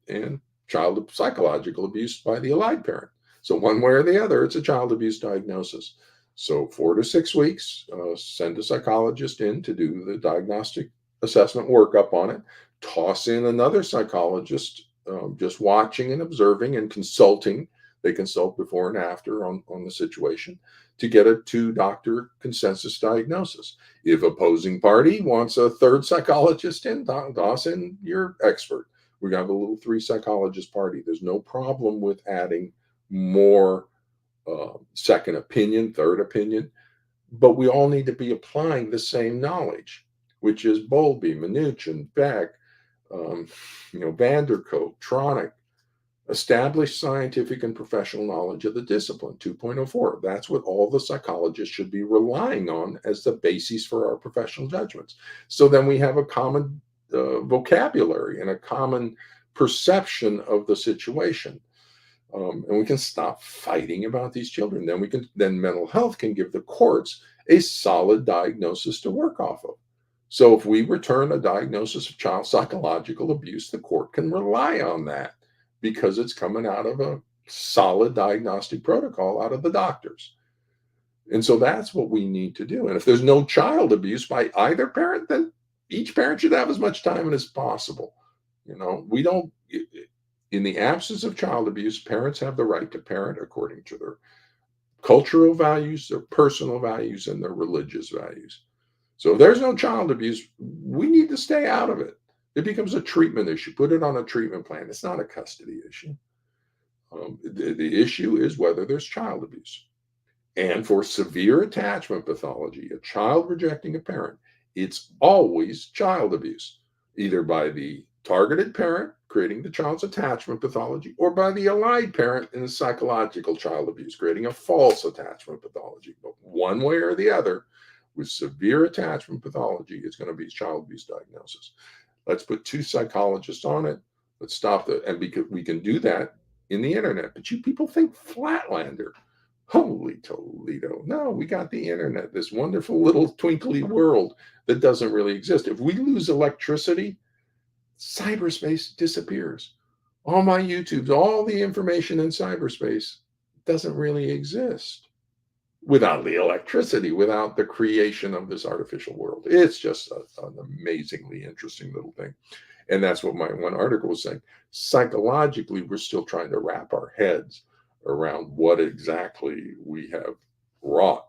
[SPEAKER 1] and child psychological abuse by the allied parent. So one way or the other, it's a child abuse diagnosis. So 4 to 6 weeks, send a psychologist in to do the diagnostic assessment workup on it. Toss in another psychologist, just watching and observing and consulting. They consult before and after on the situation to get a 2-doctor consensus diagnosis. If opposing party wants a third psychologist in, toss in your expert. We have a little 3-psychologist party. There's no problem with adding more second opinion, third opinion, but we all need to be applying the same knowledge, which is Bowlby, Mnuchin, Beck, Vanderkoop, Tronick, established scientific and professional knowledge of the discipline, 2.04. That's what all the psychologists should be relying on as the basis for our professional judgments. So then we have a common vocabulary and a common perception of the situation. And we can stop fighting about these children. Then mental health can give the courts a solid diagnosis to work off of. So if we return a diagnosis of child psychological abuse, the court can rely on that because it's coming out of a solid diagnostic protocol out of the doctors. And so that's what we need to do. And if there's no child abuse by either parent, then each parent should have as much time as possible. We don't, in the absence of child abuse, parents have the right to parent according to their cultural values, their personal values, and their religious values. So if there's no child abuse, we need to stay out of it. It becomes a treatment issue. Put it on a treatment plan. It's not a custody issue. The issue is whether there's child abuse. And for severe attachment pathology, a child rejecting a parent, it's always child abuse, either by the targeted parent creating the child's attachment pathology or by the allied parent in the psychological child abuse, creating a false attachment pathology. But one way or the other, with severe attachment pathology, it's going to be child abuse diagnosis. Let's put two psychologists on it. Let's stop that. And because we can do that in the internet. But you people think Flatlander. Holy Toledo. No, we got the internet, this wonderful little twinkly world that doesn't really exist. If we lose electricity, cyberspace disappears. All my YouTubes, all the information in cyberspace doesn't really exist without the electricity, without the creation of this artificial world. It's just an amazingly interesting little thing. And that's what my one article was saying. Psychologically, we're still trying to wrap our heads around what exactly we have wrought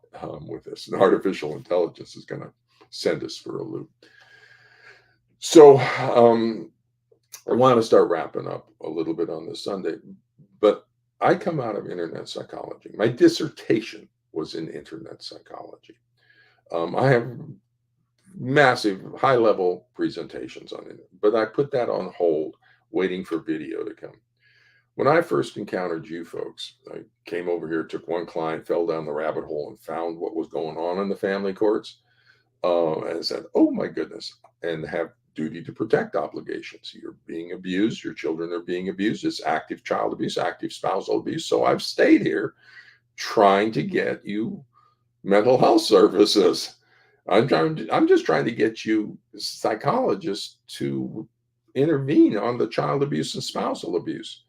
[SPEAKER 1] with this. And artificial intelligence is going to send us for a loop. So I want to start wrapping up a little bit on this Sunday, but I come out of internet psychology. My dissertation was in internet psychology. I have massive high-level presentations on it, but I put that on hold, waiting for video to come. When I first encountered you folks, I came over here, took one client, fell down the rabbit hole, and found what was going on in the family courts, and said, "Oh my goodness!" and have duty to protect obligations. You're being abused. Your children are being abused. It's active child abuse, active spousal abuse. So I've stayed here trying to get you mental health services. I'm just trying to get you psychologists to intervene on the child abuse and spousal abuse.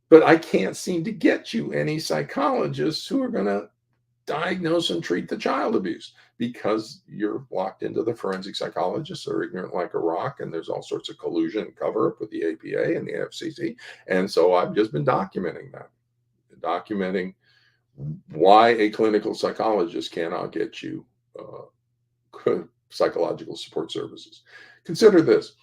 [SPEAKER 1] But I can't seem to get you any psychologists who are going to diagnose and treat the child abuse because you're locked into the forensic psychologists are ignorant like a rock, and there's all sorts of collusion and cover up with the APA and the FCC. And so I've just been documenting why a clinical psychologist cannot get you psychological support services. Consider this.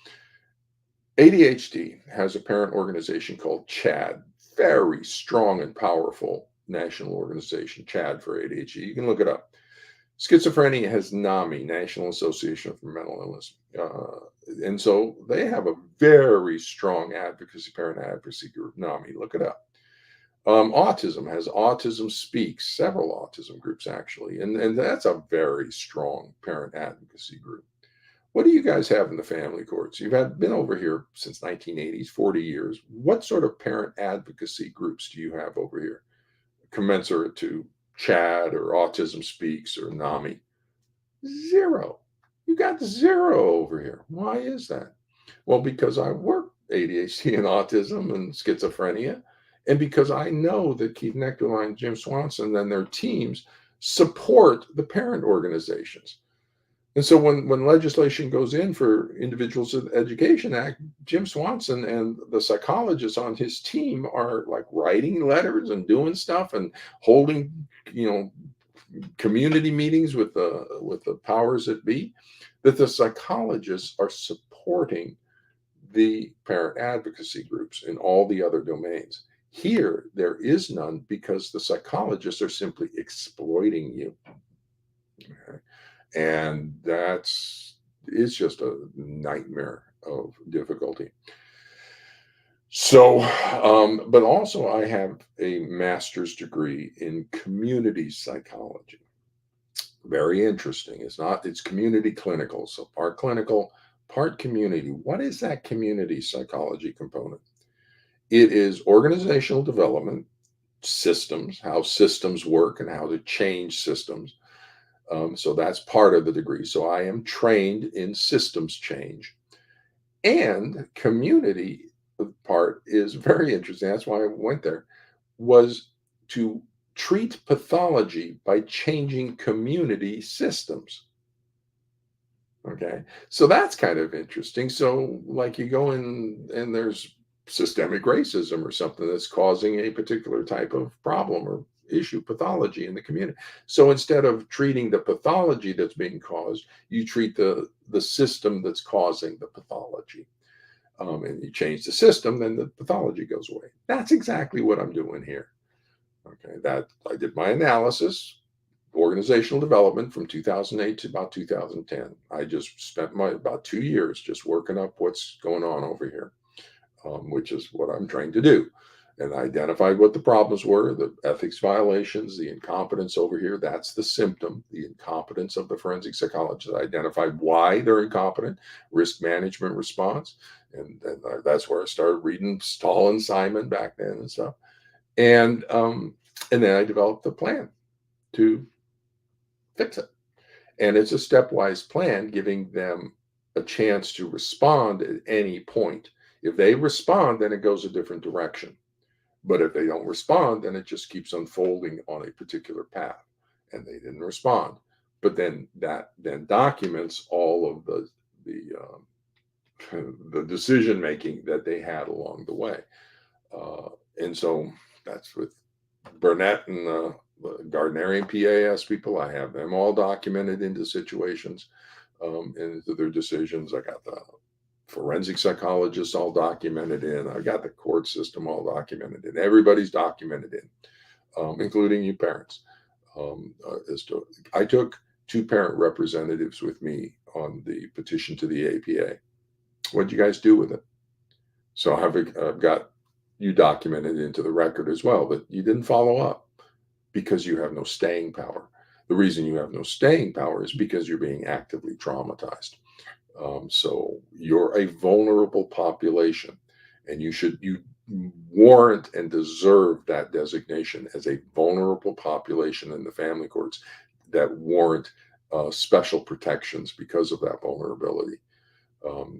[SPEAKER 1] ADHD has a parent organization called CHAD, very strong and powerful national organization, CHAD for ADHD. You can look it up. Schizophrenia has NAMI, National Association for Mental Illness. And so they have a very strong parent advocacy group, NAMI. Look it up. Autism has Autism Speaks, several autism groups actually, and that's a very strong parent advocacy group. What do you guys have in the family courts? You've been over here since 1980s, 40 years. What sort of parent advocacy groups do you have over here, commensurate to CHAD or Autism Speaks or NAMI? Zero. You got zero over here. Why is that? Well, because I work ADHD and autism and schizophrenia, and because I know that Keith Nectarline and Jim Swanson and their teams support the parent organizations. And so when legislation goes in for Individuals with Education Act, Jim Swanson and the psychologists on his team are like writing letters and doing stuff and holding, community meetings with the powers that be, that the psychologists are supporting the parent advocacy groups in all the other domains. Here, there is none because the psychologists are simply exploiting you. Okay? And it's just a nightmare of difficulty. So, but also I have a master's degree in community psychology. Very interesting. It's community clinical. So part clinical, part community. What is that community psychology component? It is organizational development systems, how systems work, and how to change systems. So that's part of the degree. So I am trained in systems change. And community part is very interesting. That's why I went there, was to treat pathology by changing community systems. Okay. So that's kind of interesting. So, like, you go in and there's systemic racism or something that's causing a particular type of problem or issue, pathology in the community. So instead of treating the pathology that's being caused, you treat the system that's causing the pathology. And you change the system, then the pathology goes away. That's exactly what I'm doing here. Okay. That I did my analysis, organizational development from 2008 to about 2010. I just spent my about 2 years just working up what's going on over here, which is what I'm trained to do. And I identified what the problems were, the ethics violations, the incompetence over here. That's the symptom, the incompetence of the forensic psychologist. I identified why they're incompetent, risk management response. And that's where I started reading Stahl and Simon back then and stuff. And then I developed a plan to fix it. And it's a stepwise plan giving them a chance to respond at any point. If they respond, then it goes a different direction. But if they don't respond, then it just keeps unfolding on a particular path. And they didn't respond. But then that then documents all of the decision making that they had along the way. And so that's with Burnett and the Gardnerian PAS people. I have them all documented into situations, into their decisions. I got the forensic psychologists all documented in. I got the court system all documented in. Everybody's documented in, including you parents. I took two parent representatives with me on the petition to the APA. What'd you guys do with it? So I've got you documented into the record as well, but you didn't follow up because you have no staying power. The reason you have no staying power is because you're being actively traumatized. So you're a vulnerable population, and you warrant and deserve that designation as a vulnerable population in the family courts that warrant special protections because of that vulnerability.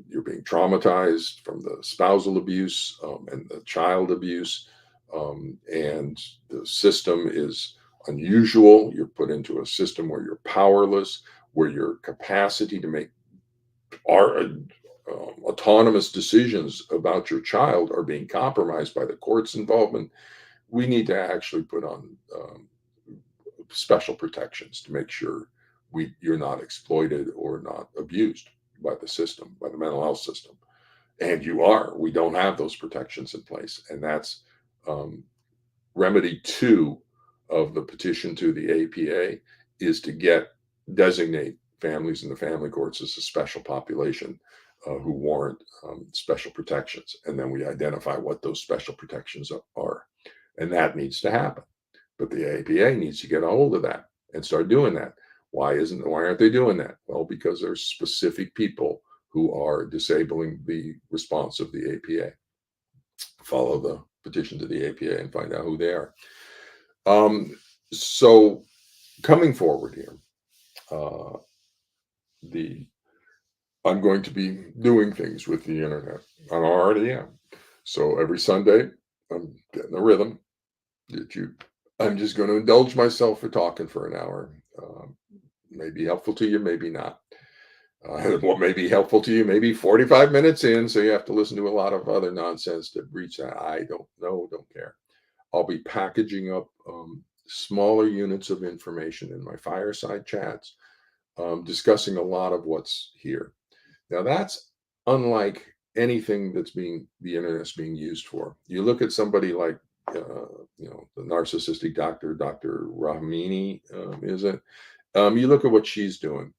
[SPEAKER 1] You're being traumatized from the spousal abuse and the child abuse, and the system is unusual. You're put into a system where you're powerless, where your capacity to make our autonomous decisions about your child are being compromised by the court's involvement. We need to actually put on special protections to make sure you're not exploited or not abused by the system, by the mental health system. And you are. We don't have those protections in place. And that's remedy 2 of the petition to the APA, is to designate families in the family courts as a special population who warrant special protections. And then we identify what those special protections are. And that needs to happen. But the APA needs to get a hold of that and start doing that. Why aren't they doing that? Well, because there's specific people who are disabling the response of the APA. Follow the petition to the APA and find out who they are. So coming forward here, I'm going to be doing things with the internet. I already am. So every Sunday, I'm getting a rhythm that I'm just going to indulge myself for talking for an hour. Maybe helpful to you, maybe not. What may be helpful to you, maybe 45 minutes in, so you have to listen to a lot of other nonsense to reach that. I don't know, don't care. I'll be packaging up smaller units of information in my fireside chats, discussing a lot of what's here. Now, that's unlike anything the internet's being used for. You look at somebody like, the narcissistic Dr. Rahmini, is it? You look at what she's doing,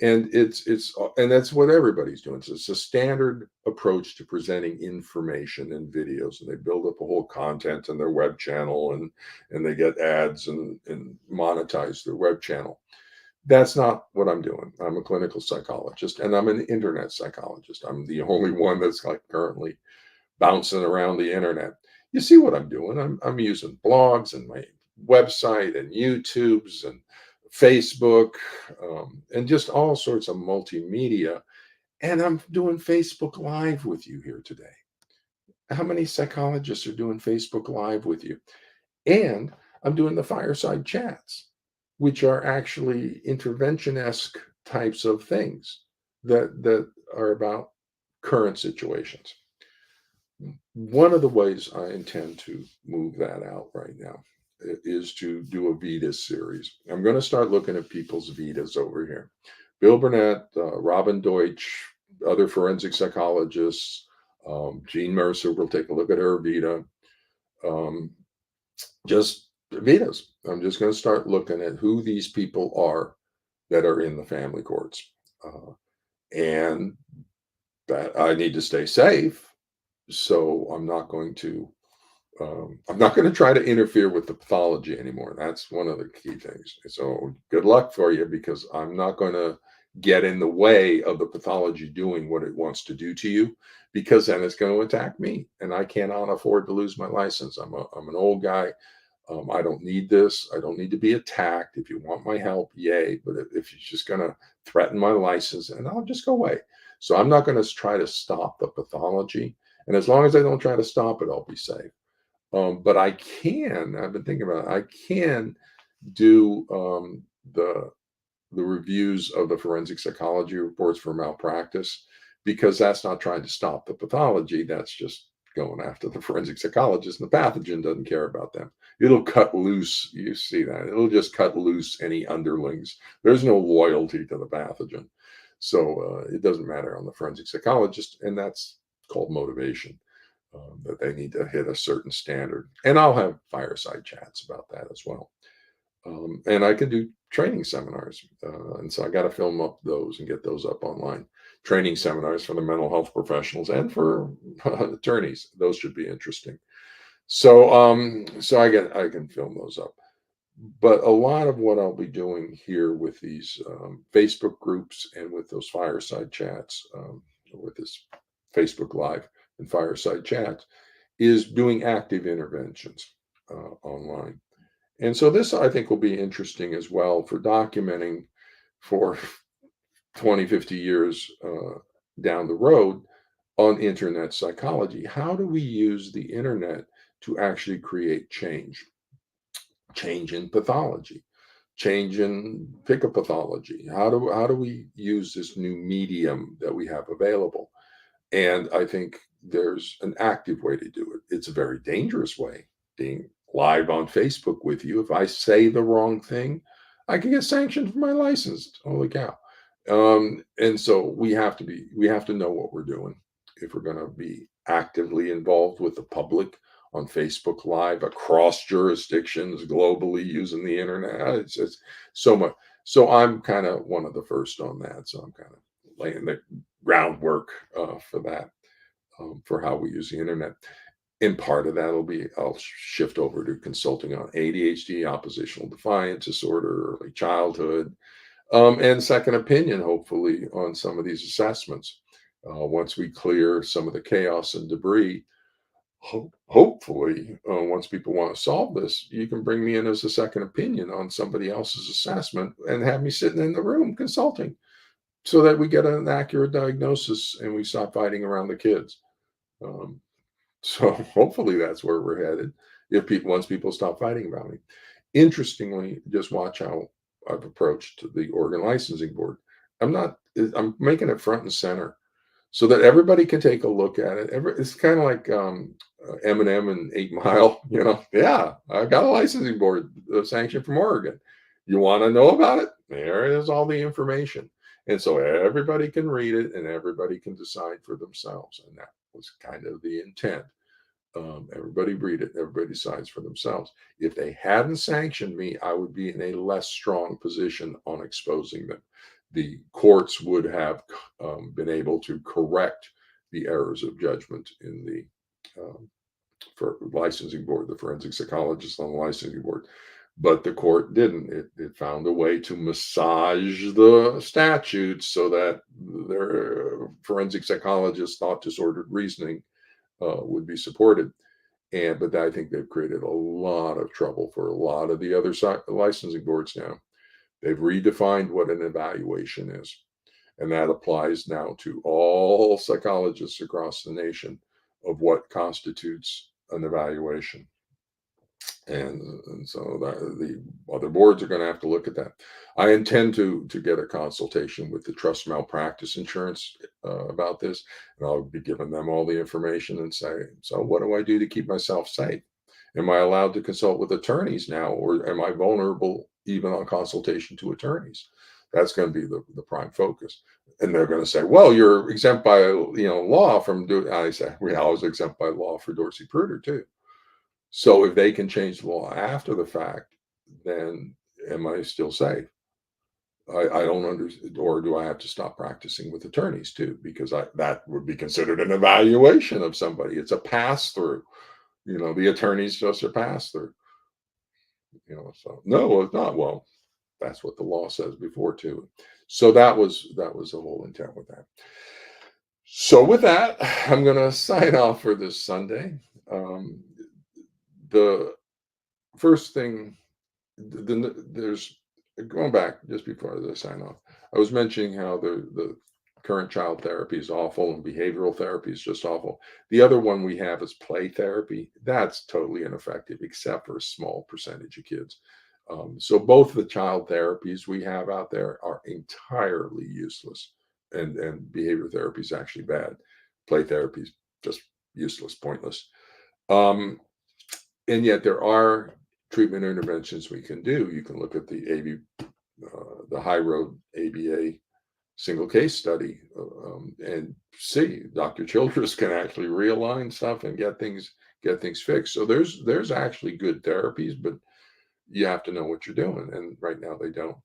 [SPEAKER 1] and and that's what everybody's doing. So it's a standard approach to presenting information and videos, and they build up a whole content in their web channel, and they get ads and monetize their web channel. That's not what I'm doing. I'm a clinical psychologist, and I'm an internet psychologist. I'm the only one that's like currently bouncing around the internet. you see what I'm doing. I'm using blogs and my website and YouTubes and Facebook, and just all sorts of multimedia. And I'm doing Facebook Live with you here today. How many psychologists are doing Facebook Live with you? And I'm doing the Fireside Chats, which are actually intervention-esque types of things that are about current situations. One of the ways I intend to move that out right now is to do a Vitas series. I'm going to start looking at people's Vitas over here. Bill Burnett, Robin Deutsch, other forensic psychologists, Jean Mercer will take a look at her Vita. Um, just Vitas. I'm just going to start looking at who these people are that are in the family courts. And that I need to stay safe. So I'm not going to try to interfere with the pathology anymore. That's one of the key things. So good luck for you, because I'm not going to get in the way of the pathology doing what it wants to do to you, because then it's going to attack me, and I cannot afford to lose my license. I'm an old guy. I don't need this. I don't need to be attacked. If you want my help, yay. But if you're just going to threaten my license, and I'll just go away. So I'm not going to try to stop the pathology. And as long as I don't try to stop it, I'll be safe. But I've been thinking about it. I can do the reviews of the forensic psychology reports for malpractice, because that's not trying to stop the pathology. That's just going after the forensic psychologist, and the pathogen doesn't care about them. It'll cut loose. You see that. It'll just cut loose any underlings. There's no loyalty to the pathogen. So it doesn't matter on the forensic psychologist. And that's called motivation, that they need to hit a certain standard. And I'll have fireside chats about that as well. And I can do training seminars. And so I got to film up those and get those up online. Training seminars for the mental health professionals and for attorneys. Those should be interesting. So I can film those up. But a lot of what I'll be doing here with these Facebook groups and with those fireside chats, with this Facebook Live and fireside chats, is doing active interventions online. And so this, I think, will be interesting as well for documenting for 20, 50 years down the road on internet psychology. How do we use the internet to actually create change? Change in pathology, change in pathology. How do we use this new medium that we have available? And I think there's an active way to do it. It's a very dangerous way, being live on Facebook with you. If I say the wrong thing, I can get sanctioned for my license. Holy cow. And so we have to know what we're doing if we're going to be actively involved with the public on Facebook Live across jurisdictions globally using the internet. It's so much. So I'm kind of one of the first on that. So I'm kind of laying the groundwork for that, for how we use the internet. And part of that will be I'll shift over to consulting on ADHD, oppositional defiant disorder, early childhood, and second opinion, hopefully, on some of these assessments. Once we clear some of the chaos and debris, hopefully, once people want to solve this, you can bring me in as a second opinion on somebody else's assessment and have me sitting in the room consulting, so that we get an accurate diagnosis and we stop fighting around the kids. Um, so hopefully that's where we're headed. If people once people stop fighting about me. Interestingly, just watch how I've approached the organ licensing board. I'm making it front and center so that everybody can take a look at it. It's kind of like Eminem and 8 Mile. Yeah, I got a licensing board sanction from Oregon. You want to know about it? There is all the information. And so everybody can read it and everybody can decide for themselves. And that was kind of the intent. Everybody read it, everybody decides for themselves. If they hadn't sanctioned me, I would be in a less strong position on exposing them. The courts would have been able to correct the errors of judgment in the for licensing board, the forensic psychologist on the licensing board. But the court didn't. It found a way to massage the statutes so that their forensic psychologists thought disordered reasoning would be supported. But I think they've created a lot of trouble for a lot of the other licensing boards now. They've redefined what an evaluation is. And that applies now to all psychologists across the nation of what constitutes an evaluation. And so the other boards are going to have to look at that. I intend to get a consultation with the trust malpractice insurance about this, and I'll be giving them all the information and say, so what do I do to keep myself safe? Am I allowed to consult with attorneys now, or am I vulnerable even on consultation to attorneys? That's going to be the prime focus. And they're going to say, well, you're exempt by law from doing. I say, well, I was exempt by law for Dorsey Pruder too. So if they can change the law after the fact, then am I still safe? I don't understand, or do I have to stop practicing with attorneys too? Because that would be considered an evaluation of somebody. It's a pass through. The attorney's just a pass through. So no, it's not. Well, that's what the law says before too. So that was the whole intent with that. So with that, I'm going to sign off for this Sunday. The first thing, there's going back just before I sign off. I was mentioning how the current child therapy is awful and behavioral therapy is just awful. The other one we have is play therapy. That's totally ineffective, except for a small percentage of kids. So both the child therapies we have out there are entirely useless, and behavior therapy is actually bad. Play therapy is just useless, pointless. Um, and yet there are treatment interventions we can do. You can look at the High Road ABA single case study, and see Dr. Childress can actually realign stuff and get things fixed. So there's actually good therapies, but you have to know what you're doing, and right now they don't.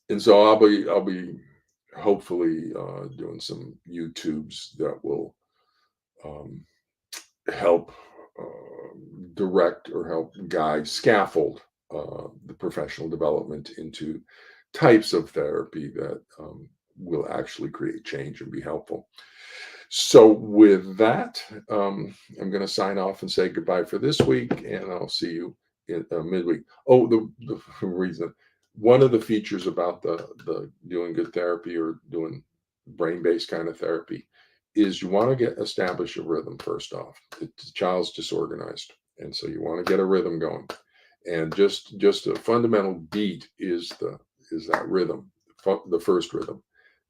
[SPEAKER 1] And so I'll be hopefully doing some YouTubes that will um, help direct or help guide, scaffold the professional development into types of therapy that will actually create change and be helpful. So, with that, I'm going to sign off and say goodbye for this week, and I'll see you in midweek. Oh, the reason, one of the features about the doing good therapy or doing brain-based kind of therapy is you want to establish a rhythm first off. The child's disorganized, and so you want to get a rhythm going. And just a fundamental beat is that rhythm, the first rhythm.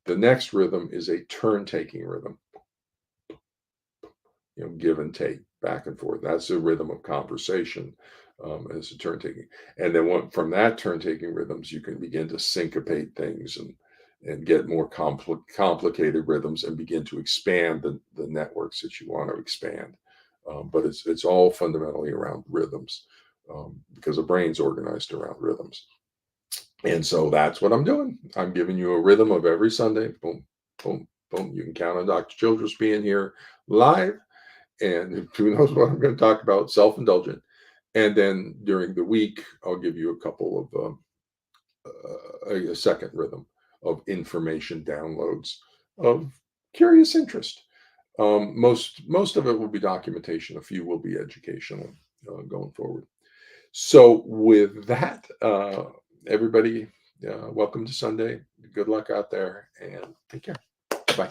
[SPEAKER 1] The next rhythm is a turn-taking rhythm. Give and take, back and forth. That's a rhythm of conversation. As a turn taking, and then from that turn taking rhythms, you can begin to syncopate things and get more complicated rhythms and begin to expand the networks that you want to expand. But it's all fundamentally around rhythms, because the brain's organized around rhythms. And so that's what I'm doing. I'm giving you a rhythm of every Sunday. Boom, boom, boom. You can count on Dr. Childress being here live. And who knows what I'm going to talk about, self-indulgent. And then during the week, I'll give you a couple of a second rhythm of information downloads of curious interest. Most of it will be documentation. A few will be educational going forward. So with that, everybody, welcome to Sunday. Good luck out there, and take care. Bye.